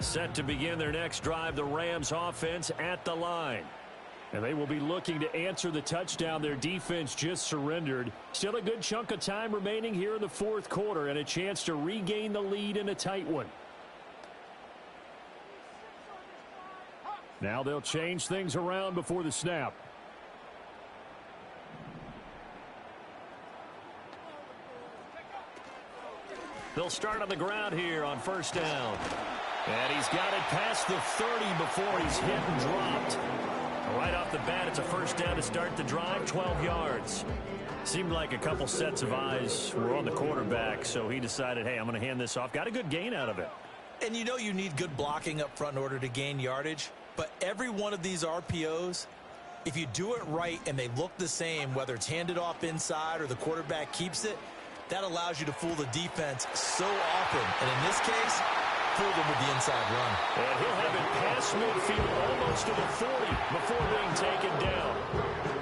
Set to begin their next drive, the Rams offense at the line. And they will be looking to answer the touchdown their defense just surrendered. Still a good chunk of time remaining here in the fourth quarter and a chance to regain the lead in a tight one. Now they'll change things around before the snap. They'll start on the ground here on first down. And he's got it past the 30 before he's hit and dropped. Right off the bat, it's a first down to start the drive, 12 yards. Seemed like a couple sets of eyes were on the quarterback, so he decided, hey, I'm going to hand this off. Got a good gain out of it. And you know you need good blocking up front in order to gain yardage, but every one of these RPOs, if you do it right and they look the same, whether it's handed off inside or the quarterback keeps it, that allows you to fool the defense so often. And in this case, fooled him with the inside run. And he'll have it past midfield almost to the 40 before being taken down.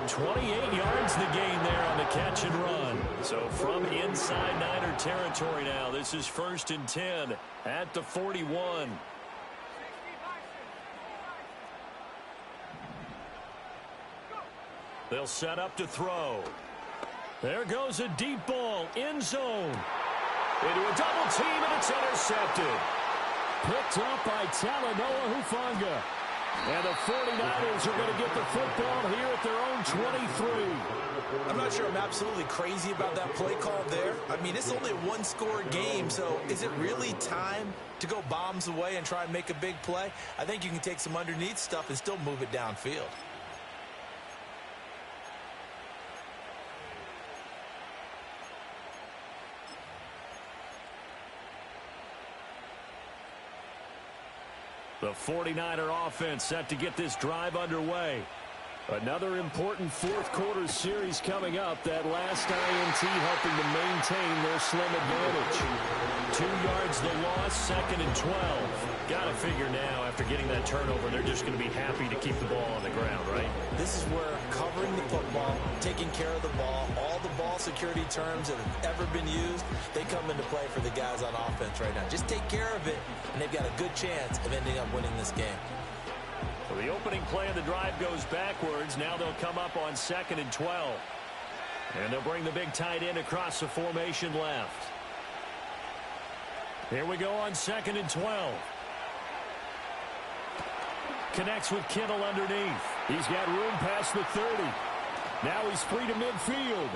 28 yards the gain there on the catch and run. So from inside Niner territory now, this is 1st and 10 at the 41. They'll set up to throw. There goes a deep ball, end zone. Into a double team, and it's intercepted. Picked up by Talanoa Hufanga. And the 49ers are going to get the football here at their own 23. I'm not sure I'm absolutely crazy about that play call there. I mean, it's only a one-score game, so is it really time to go bombs away and try and make a big play? I think you can take some underneath stuff and still move it downfield. The 49er offense set to get this drive underway. Another important fourth quarter series coming up. That last INT helping to maintain their slim advantage. 2 yards the loss, 2nd and 12. Got to figure now after getting that turnover, they're just going to be happy to keep the ball on the ground, right? This is where covering the football, taking care of the ball, all the ball security terms that have ever been used, they come into play for the guys on offense right now. Just take care of it, and they've got a good chance of ending up winning this game. Well, the opening play of the drive goes backwards. Now they'll come up on 2nd and 12. And they'll bring the big tight end across the formation left. Here we go on 2nd and 12. Connects with Kittle underneath. He's got room past the 30. Now he's free to midfield.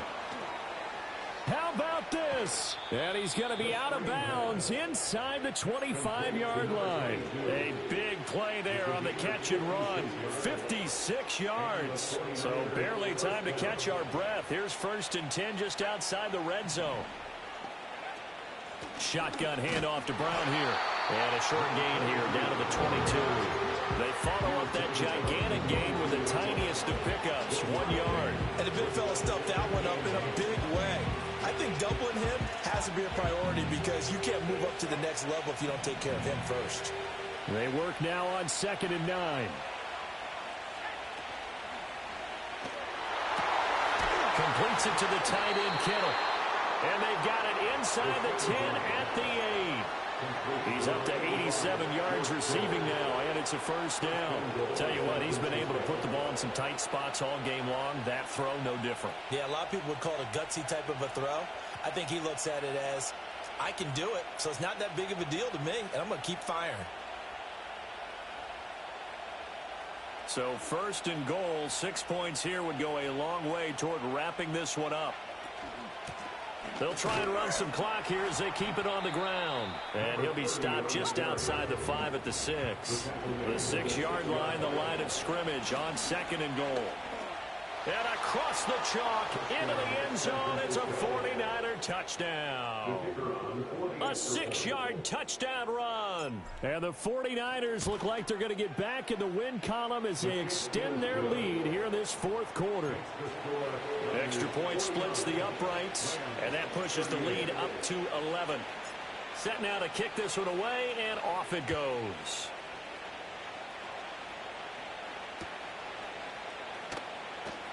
How about this? And he's going to be out of bounds inside the 25-yard line. A big play there on the catch and run. 56 yards. So barely time to catch our breath. Here's 1st and 10 just outside the red zone. Shotgun handoff to Brown here. And a short gain here down to the 22. They follow up that gigantic gain with the tiniest of pickups, 1 yard. And the big fella stuffed that one up in a big way. I think doubling him has to be a priority because you can't move up to the next level if you don't take care of him first. They work now on 2nd and 9. Completes it to the tight end, Kittle. And they've got it inside the 10 at the 8. He's up to 87 yards receiving now, and it's a first down. Tell you what, he's been able to put the ball in some tight spots all game long. That throw, no different. Yeah, a lot of people would call it a gutsy type of a throw. I think he looks at it as, I can do it, so it's not that big of a deal to me, and I'm going to keep firing. So 1st and goal, 6 points here would go a long way toward wrapping this one up. They'll try and run some clock here as they keep it on the ground. And he'll be stopped just outside the 5 at the 6. The 6-yard line, the line of scrimmage on 2nd and goal. And across the chalk, into the end zone, it's a 49er touchdown. A 6-yard touchdown run run. And the 49ers look like they're going to get back in the win column as they extend their lead here in this fourth quarter. Extra point splits the uprights, and that pushes the lead up to 11. Set now to kick this one away, and off it goes.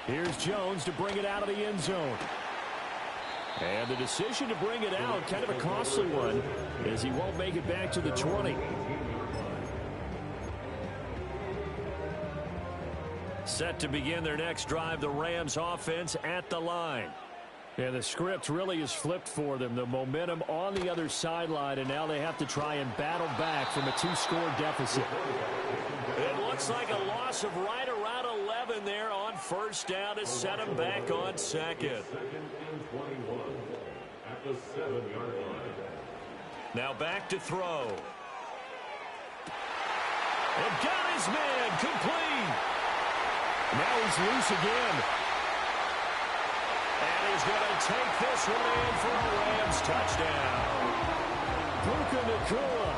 Here's Jones to bring it out of the end zone. And the decision to bring it out, kind of a costly one, as he won't make it back to the 20. Set to begin their next drive, the Rams offense at the line. And the script really is flipped for them. The momentum on the other sideline, and now they have to try and battle back from a 2-score deficit. It looks like a loss of right around 11 there on first down to set them back on second. At the 7-yard line. Now back to throw. And got his man complete. Now he's loose again. And he's going to take this one in for a Rams touchdown. Puka Nacua,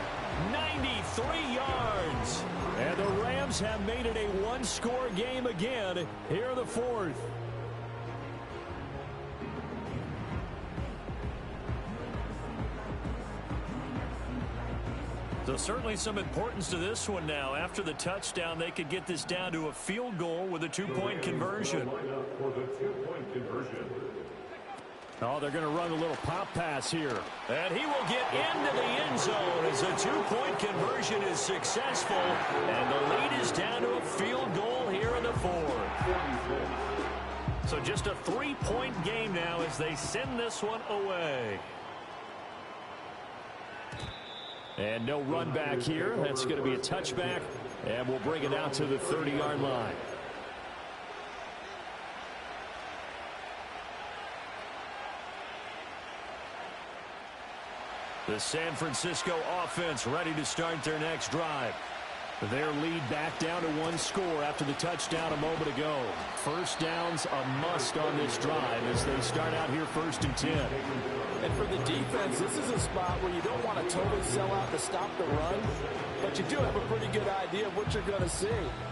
93 yards. And the Rams have made it a one-score game again here in the fourth. So certainly some importance to this one now. After the touchdown, they could get this down to a field goal with a 2-point conversion. Oh, they're going to run a little pop pass here. And he will get into the end zone as a 2-point conversion is successful. And the lead is down to a field goal here in the fourth. So just a 3-point game now as they send this one away. And no run back here. That's going to be a touchback. And we'll bring it out to the 30-yard line. The San Francisco offense ready to start their next drive. Their lead back down to 1 score after the touchdown a moment ago. First down's a must on this drive as they start out here 1st and 10. And for the defense, this is a spot where you don't want to totally sell out to stop the run, but you do have a pretty good idea of what you're going to see.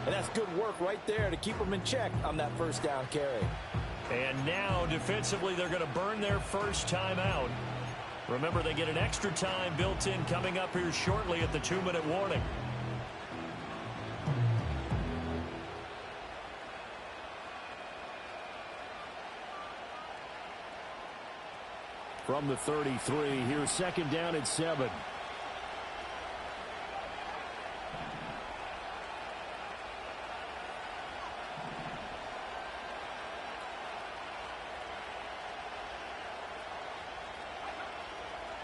And that's good work right there to keep them in check on that first down carry. And now defensively they're going to burn their first time out. Remember, they get an extra time built in coming up here shortly at the 2-minute warning. From the 33, here's 2nd down and 7.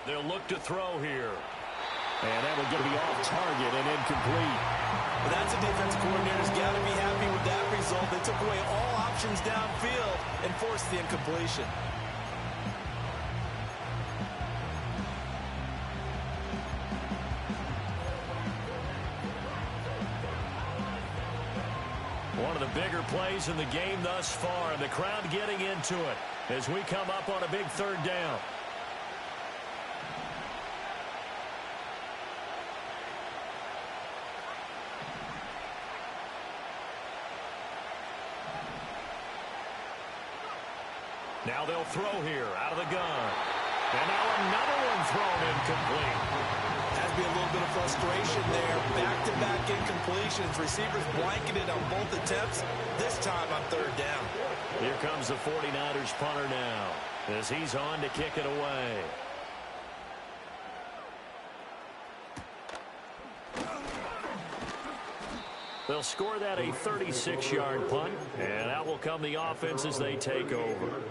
They'll look to throw here. And that will get me off target and incomplete. Well, that's a defense coordinator's got to be happy with that result. They took away all options downfield and forced the incompletion. One of the bigger plays in the game thus far, and the crowd getting into it as we come up on a big 3rd down. Now they'll throw here out of the gun. And now another one thrown incomplete. Has to be a little bit of frustration there. Back-to-back incompletions. Receivers blanketed on both attempts. This time on 3rd down. Here comes the 49ers punter now as he's on to kick it away. They'll score that a 36-yard punt, and out will come the offense as they take over.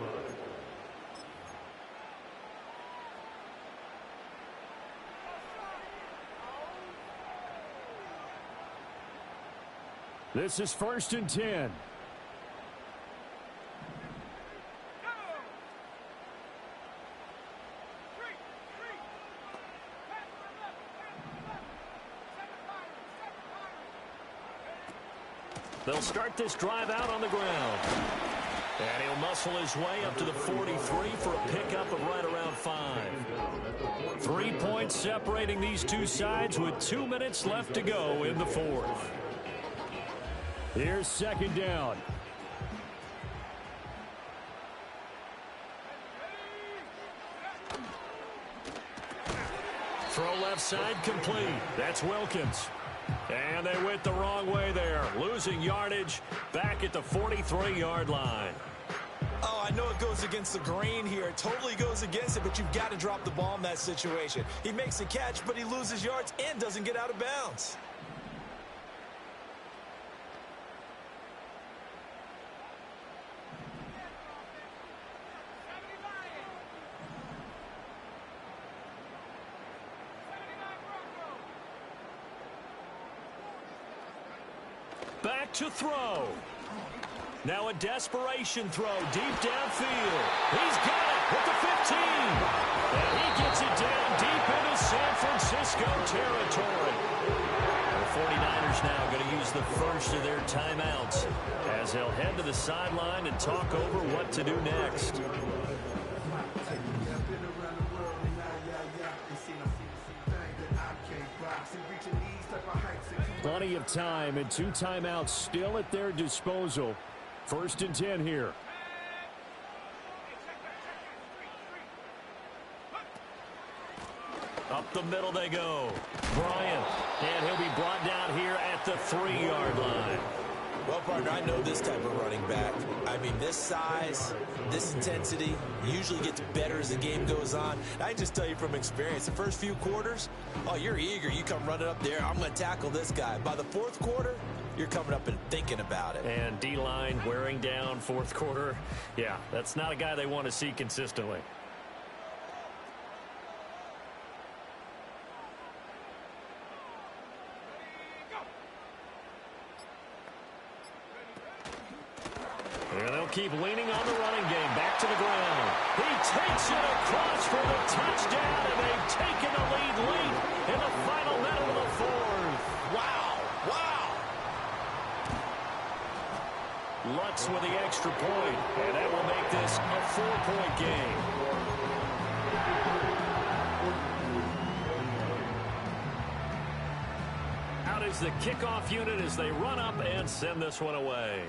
This is 1st and 10. They'll start this drive out on the ground. And he'll muscle his way up to the 43 for a pickup of right around 5. 3 points separating these two sides with 2 minutes left to go in the fourth. Here's second down. Throw left side complete. That's Wilkins. And they went the wrong way there. Losing yardage back at the 43-yard line. Oh, I know it goes against the grain here. It totally goes against it, but you've got to drop the ball in that situation. He makes a catch, but he loses yards and doesn't get out of bounds. Back to throw. Now a desperation throw deep downfield. He's got it at the 15. And he gets it down deep into San Francisco territory. The 49ers now going to use the first of their timeouts as they'll head to the sideline and talk over what to do next. Plenty of time and 2 timeouts still at their disposal. 1st and 10 here. Up the middle they go. Bryant. And he'll be brought down here at the 3-yard line. Well, partner, I know this type of running back. I mean, this size, this intensity usually gets better as the game goes on. And I just tell you from experience, the first few quarters, oh, you're eager. You come running up there. I'm going to tackle this guy. By the 4th quarter, you're coming up and thinking about it. And D-line wearing down 4th quarter. Yeah, that's not a guy they want to see consistently. And they'll keep leaning on the running game. Back to the ground. He takes it across for the touchdown, and they've taken the lead late in the final minute of the 4th. Wow. Wow. Lutz with the extra point, and that will make this a 4-point game. Out is the kickoff unit as they run up and send this one away.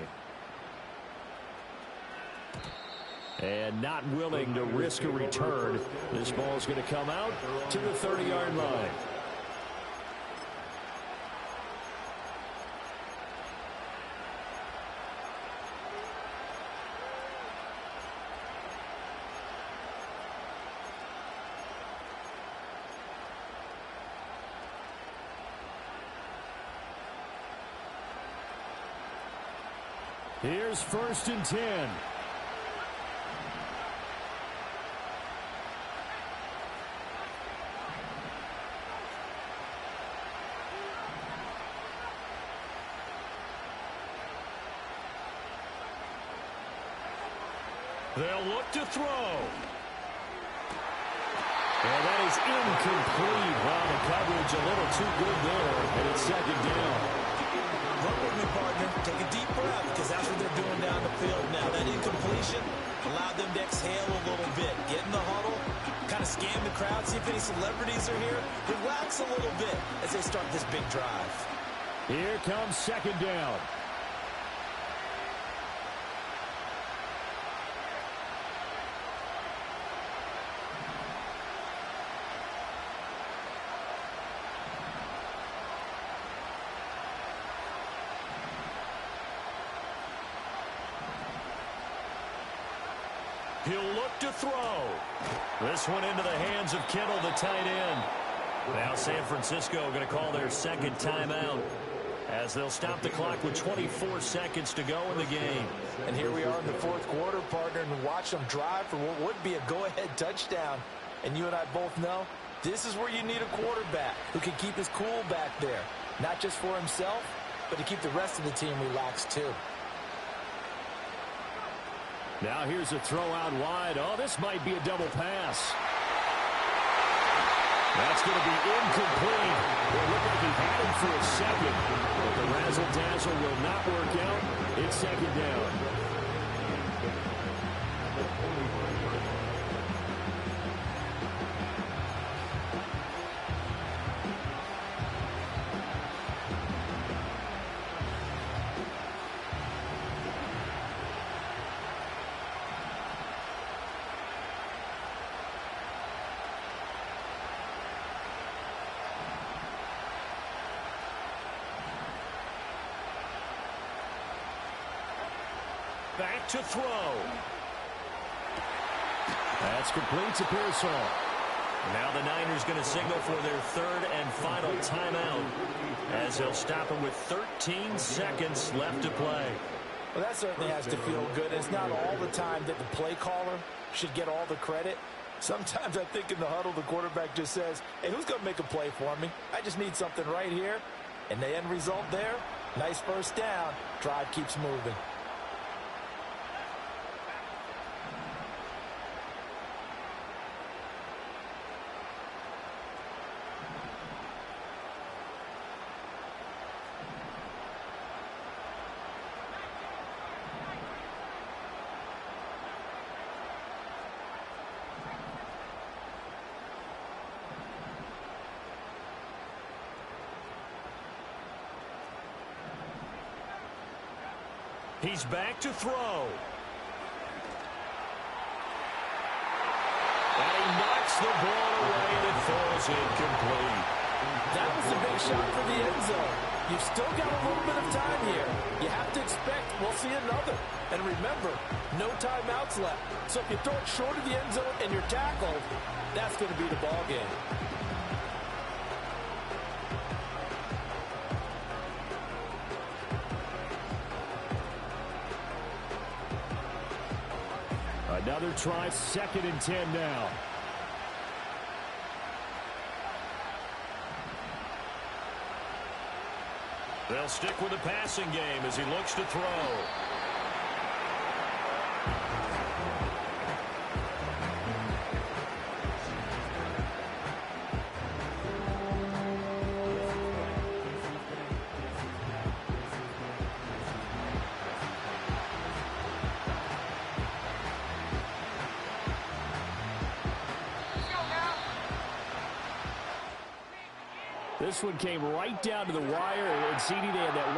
And not willing to risk a return. This ball's going to come out to the 30-yard line. Here's 1st and 10. They'll look to throw. And that is incomplete. Wow, the coverage a little too good there. And it's 2nd down. Run with me, partner. Take a deep breath because that's what they're doing down the field now. That incompletion allowed them to exhale a little bit. Get in the huddle, kind of scan the crowd, see if any celebrities are here. Relax a little bit as they start this big drive. Here comes 2nd down. He'll look to throw. This one into the hands of Kittle, the tight end. Now San Francisco going to call their 2nd timeout as they'll stop the clock with 24 seconds to go in the game. And here we are in the 4th quarter, partner, and watch them drive for what would be a go-ahead touchdown. And you and I both know this is where you need a quarterback who can keep his cool back there. Not just for himself, but to keep the rest of the team relaxed too. Now here's a throw out wide. Oh, this might be a double pass. That's going to be incomplete. It looked like he had him for a second, but the razzle-dazzle will not work out. It's 2nd down. Back to throw. That's complete to Pearsall. Now the Niners going to signal for their third and final timeout as they'll stop him with 13 seconds left to play. Well, that certainly has to feel good. It's not all the time that the play caller should get all the credit. Sometimes I think in the huddle, the quarterback just says, hey, who's going to make a play for me? I just need something right here. And the end result there, nice first down. Drive keeps moving. He's back to throw. And he knocks the ball away and it falls incomplete. That was a big shot for the end zone. You've still got a little bit of time here. You have to expect we'll see another. And remember, no timeouts left. So if you throw it short of the end zone and you're tackled, that's going to be the ball game. Another try, 2nd and 10 now. They'll stick with the passing game as he looks to throw. This one came right down to the wire, and CD, they had that one.